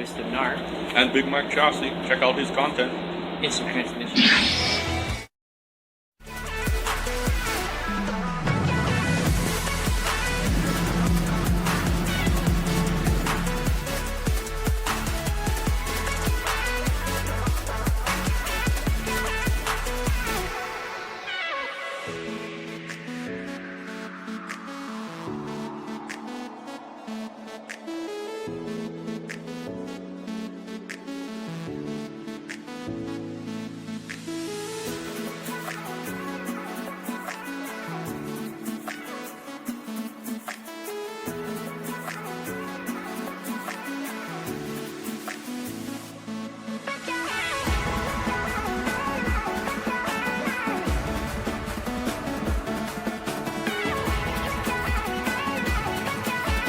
Mr. Nayr. And bigmacchasi. Check out his content. Instant transmission.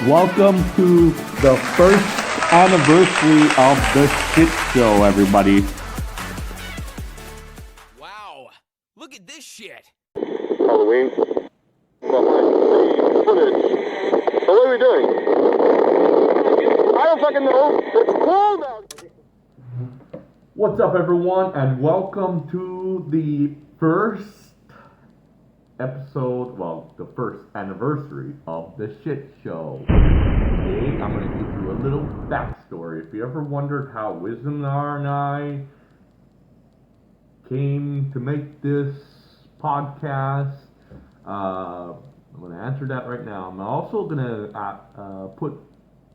Welcome to the first anniversary of the shit show, everybody. Wow, look at this shit. Halloween. Well, let's see footage. So what are we doing? I don't fucking know. It's cold out. What's up, everyone, and welcome to the first episode, well, the first anniversary of the shit show. Today, I'm going to give you a little backstory. If you ever wondered how Wisdomar and I came to make this podcast, I'm going to answer that right now. I'm also going to put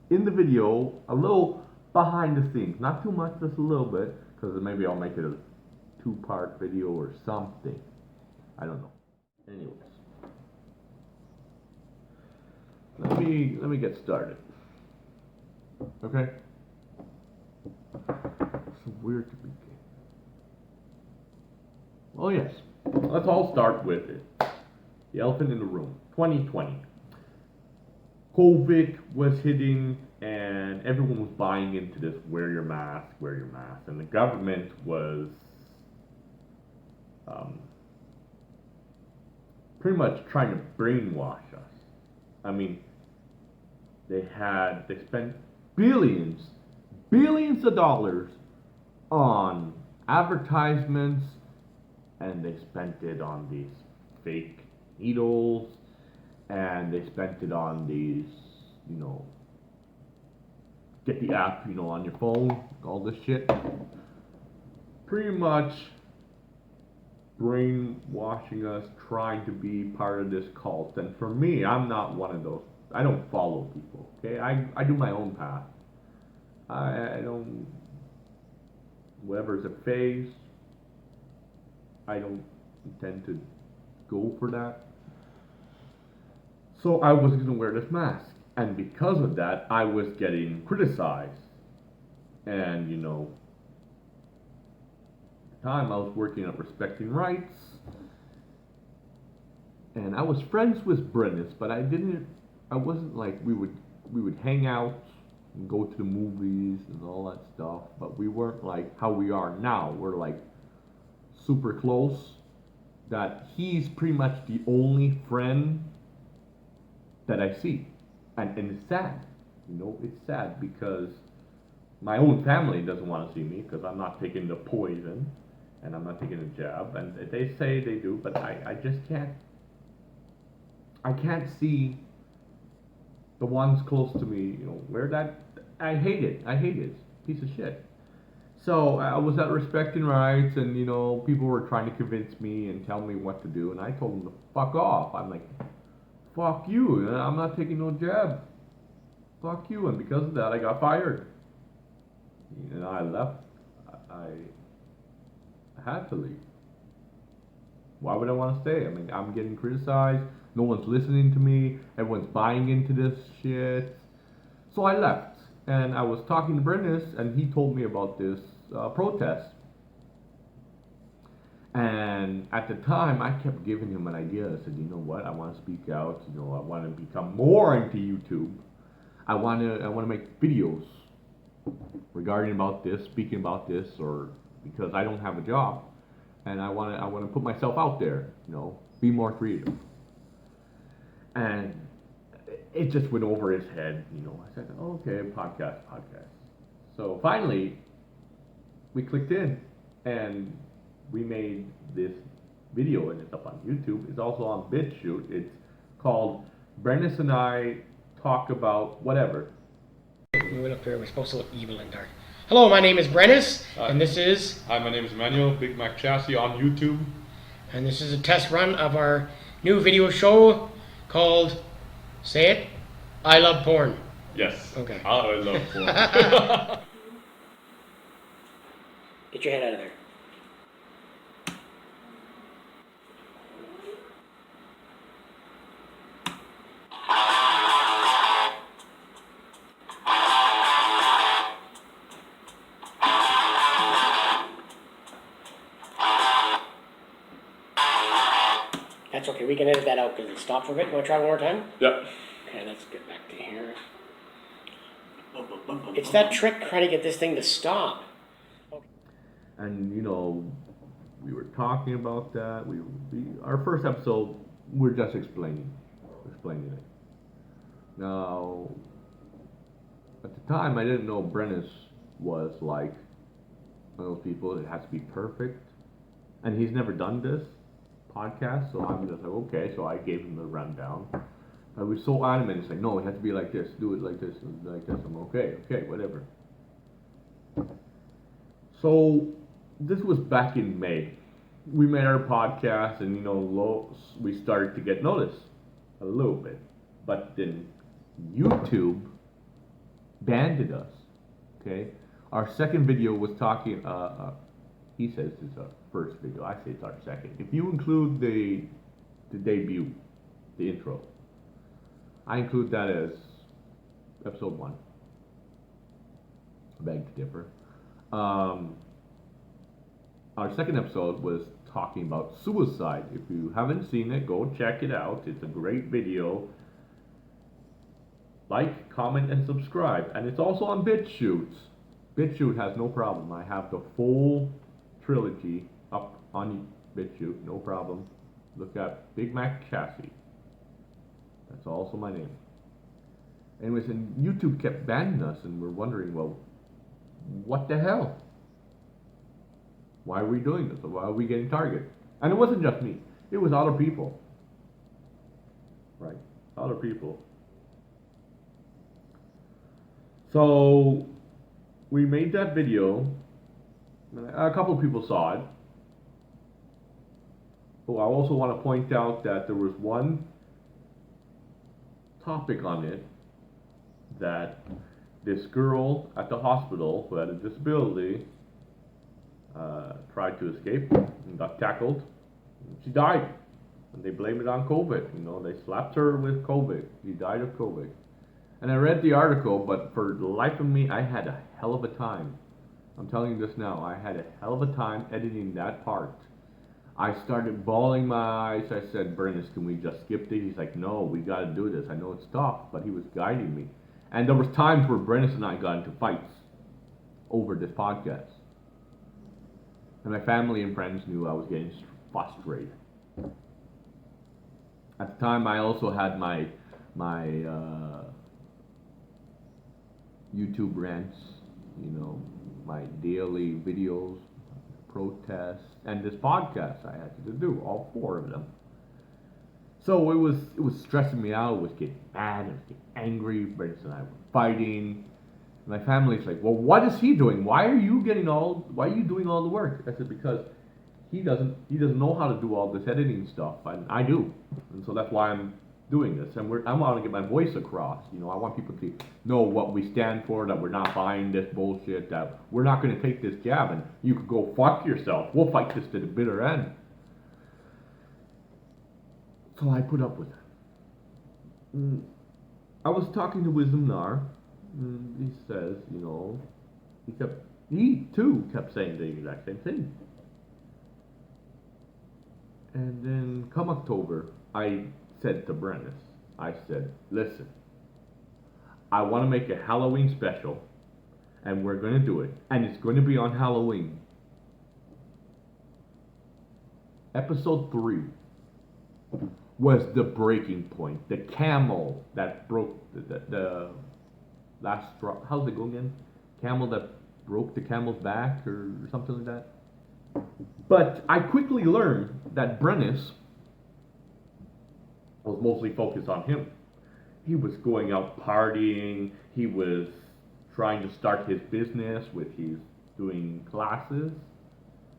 in the video a little behind the scenes. Not too much, just a little bit, because maybe I'll make it a two-part video or something. I don't know. Anyways, let me get started. Okay. It's weird to begin. Oh yes, let's all start with it. The elephant in the room. 2020. COVID was hitting, and everyone was buying into this: wear your mask, and the government was pretty much trying to brainwash us. I mean, they spent billions of dollars on advertisements, and they spent it on these fake needles, and they spent it on these, get the app, on your phone, all this shit. Pretty much brainwashing us, trying to be part of this cult. And for me, I'm not one of those. I don't follow people, okay? I do my own path. I don't, whatever's a phase, I don't intend to go for that. So I was going to wear this mask. And because of that, I was getting criticized. And, time I was working at Respecting Rights, and I was friends with Brennis, but I wasn't like, we would hang out and go to the movies and all that stuff, but we weren't like how we are now. We're like super close, that he's pretty much the only friend that I see, and it's sad, it's sad because my own family doesn't want to see me because I'm not taking the poison. And I'm not taking a jab, and they say they do, but I just can't. I can't see the ones close to me, where that. I hate it. Piece of shit. So I was at Respecting Rights, and people were trying to convince me and tell me what to do, and I told them to fuck off. I'm like, fuck you. I'm not taking no jab. Fuck you, and because of that, I got fired. I left. I had to leave. Why would I want to stay? I mean, I'm getting criticized. No one's listening to me. Everyone's buying into this shit. So I left. And I was talking to Brennis, and he told me about this protest. And at the time, I kept giving him an idea. I said, you know what? I want to speak out. I want to become more into YouTube. I want to make videos regarding about this, speaking about this, or because I don't have a job, and I want to put myself out there, be more creative. And it just went over his head, I said, okay, podcast. So finally, we clicked in, and we made this video, and it's up on YouTube. It's also on BitChute. It's called Brennis and I Talk About Whatever. We went up here, we're supposed to look evil and dark. Hello, my name is Brennis, and this is... Hi, my name is Emmanuel, bigmacchasi on YouTube. And this is a test run of our new video show called, say it, I Love Porn. Yes. Okay. I love porn. Get your head out of there. That's okay, we can edit that out because it stopped for a bit. You want to try one more time? Yep. Okay, let's get back to here. It's that trick trying to get this thing to stop. And, you know, we were talking about that. Our first episode, we're just explaining it. Now, at the time, I didn't know Brennis was like one of those people that has to be perfect. And he's never done this podcast, so I'm just like, okay. So I gave him the rundown. I was so adamant. It's like, no, it has to be like this. Do it like this and like this. I'm okay, whatever. So this was back in May. We made our podcast, and you know, we started to get noticed a little bit. But then YouTube banned us. Okay, our second video was talking. He says it's our first video. I say it's our second. If you include the debut, the intro, I include that as episode 1. I beg to differ. Our second episode was talking about suicide. If you haven't seen it, go check it out. It's a great video. Like, comment, and subscribe. And it's also on BitChute. BitChute has no problem. I have the full trilogy up on BitChute, no problem. Look at bigmacchasi. That's also my name. Anyways, and YouTube kept banning us, and we're wondering, well, what the hell? Why are we doing this? Why are we getting targeted? And it wasn't just me. It was other people. Right? Other people. So, we made that video. A couple of people saw it. Oh, I also want to point out that there was one topic on it that this girl at the hospital who had a disability tried to escape and got tackled. She died, and they blame it on COVID. You know, they slapped her with COVID. She died of COVID. And I read the article, but for the life of me, I had a hell of a time. I'm telling you this now. I had a hell of a time editing that part. I started bawling my eyes. I said, Brennis, can we just skip this? He's like, no, we got to do this. I know it's tough, but he was guiding me. And there was times where Brennis and I got into fights over this podcast. And my family and friends knew I was getting frustrated. At the time, I also had my YouTube rants, you know, my daily videos, protests, and this podcast I had to do, all 4 of them. So it was stressing me out. It was getting mad. I was getting angry. Brennis and I were fighting. My family's like, well, what is he doing? Why are you doing all the work? I said, because he doesn't know how to do all this editing stuff, and I do, and so that's why I'm doing this. And I want to get my voice across. You know, I want people to know what we stand for, that we're not buying this bullshit, that we're not going to take this jab, and you could go fuck yourself. We'll fight this to the bitter end. So I put up with it. I was talking to Wisdom Nayr. He says, you know, he too kept saying the exact same thing. And then come October, I said to Brennis, I said, listen, I want to make a Halloween special, and we're going to do it, and it's going to be on Halloween. Episode 3 was the breaking point, the camel that broke the last straw. How's it go again? Camel that broke the camel's back or something like that. But I quickly learned that Brennis was mostly focused on him. He was going out partying. He was trying to start his business with his doing classes.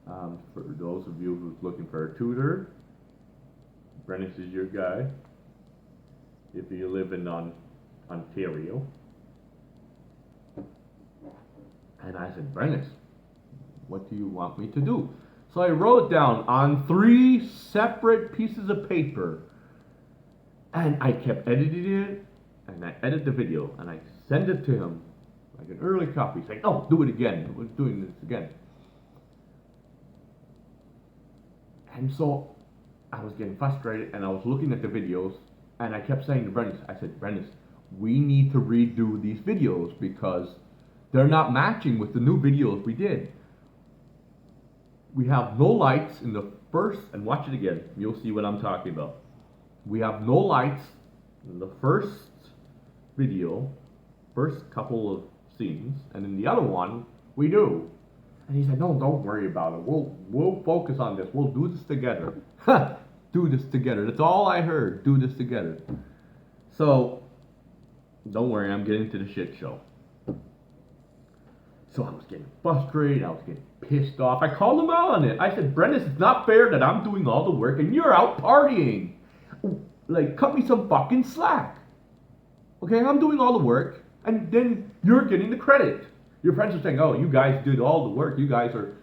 For those of you who's looking for a tutor, Brennis is your guy. If you live in Ontario. And I said, Brennis, what do you want me to do? So I wrote down on 3 separate pieces of paper. And I kept editing it. And I edit the video. And I send it to him. Like an early copy. He's like, oh, do it again. We're doing this again. And so I was getting frustrated. And I was looking at the videos. And I kept saying to Brennis, I said, Brennis, we need to redo these videos because they're not matching with the new videos we did. We have no lights in the first, and watch it again, you'll see what I'm talking about. We have no lights in the first video, first couple of scenes, and in the other one, we do. And he said, no, don't worry about it. We'll focus on this. We'll do this together. Do this together. That's all I heard. Do this together. So, don't worry, I'm getting to the shit show. So I was getting frustrated, I was getting pissed off. I called him out on it. I said, Brennis, it's not fair that I'm doing all the work and you're out partying. Like, cut me some fucking slack. Okay, I'm doing all the work and then you're getting the credit. Your friends are saying, oh, you guys did all the work. You guys are,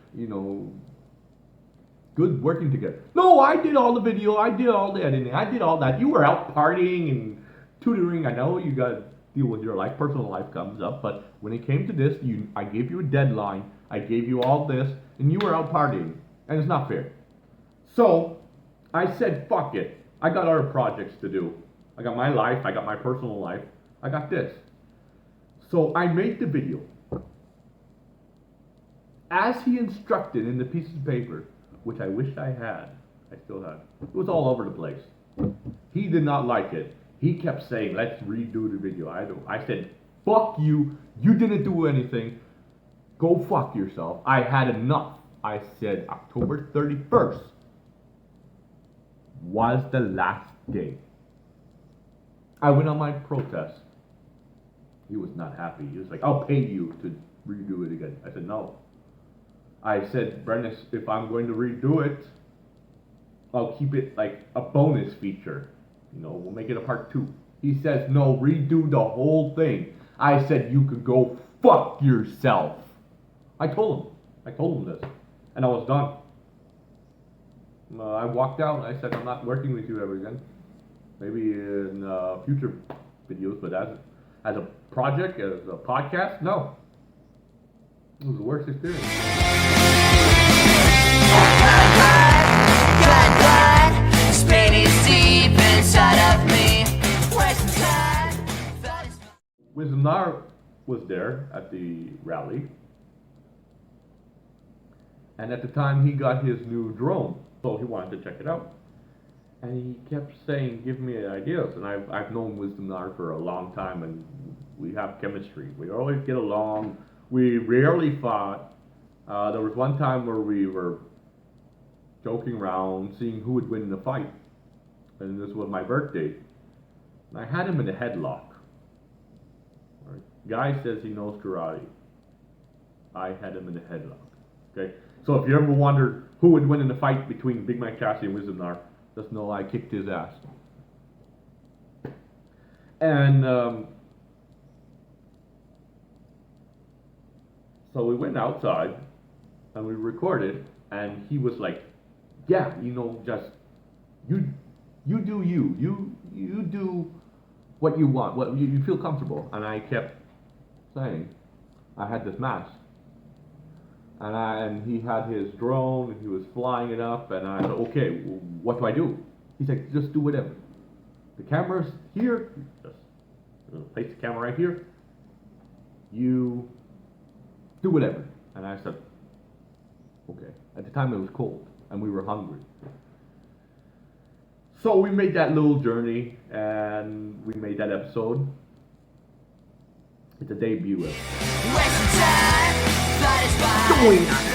good working together. No, I did all the video. I did all the editing. I did all that. You were out partying and tutoring. I know you got to deal with your life. Personal life comes up. But when it came to this, I gave you a deadline. I gave you all this. And you were out partying. And it's not fair. So I said, fuck it. I got other projects to do. I got my life. I got my personal life. I got this. So I made the video. As he instructed in the piece of paper, which I wish I had. I still have. It was all over the place. He did not like it. He kept saying, let's redo the video. I said, fuck you. You didn't do anything. Go fuck yourself. I had enough. I said October 31st was the last day. I went on my protest. He was not happy. He was like, I'll pay you to redo it again. I said, no. I said, Brennis, if I'm going to redo it, I'll keep it like a bonus feature. We'll make it a part 2. He says, no, redo the whole thing. I said, you could go fuck yourself. I told him this. And I was done. I walked out. I said, I'm not working with you ever again. Maybe in future videos, but as a project, as a podcast, no. It was the worst experience. Nayr was there at the rally, and at the time he got his new drone, so he wanted to check it out. And he kept saying, give me ideas, and I've known Nayr for a long time, and we have chemistry. We always get along. We rarely fought. There was one time where we were joking around, seeing who would win the fight. And this was my birthday. And I had him in a headlock. Right. Guy says he knows karate. I had him in a headlock. Okay? So if you ever wondered who would win in the fight between bigmacchasi and Nayr, just know I kicked his ass. And so we went outside and we recorded, and he was like, yeah, just you do you do what you want, what you feel comfortable. And I kept saying, I had this mask, and he had his drone, and he was flying it up, and I said, okay, what do I do? He said, just do whatever. The camera's here, just place the camera right here. You do whatever. And I said, okay. At the time it was cold, and we were hungry. So we made that little journey, and we made that episode. It's a debut episode. going on.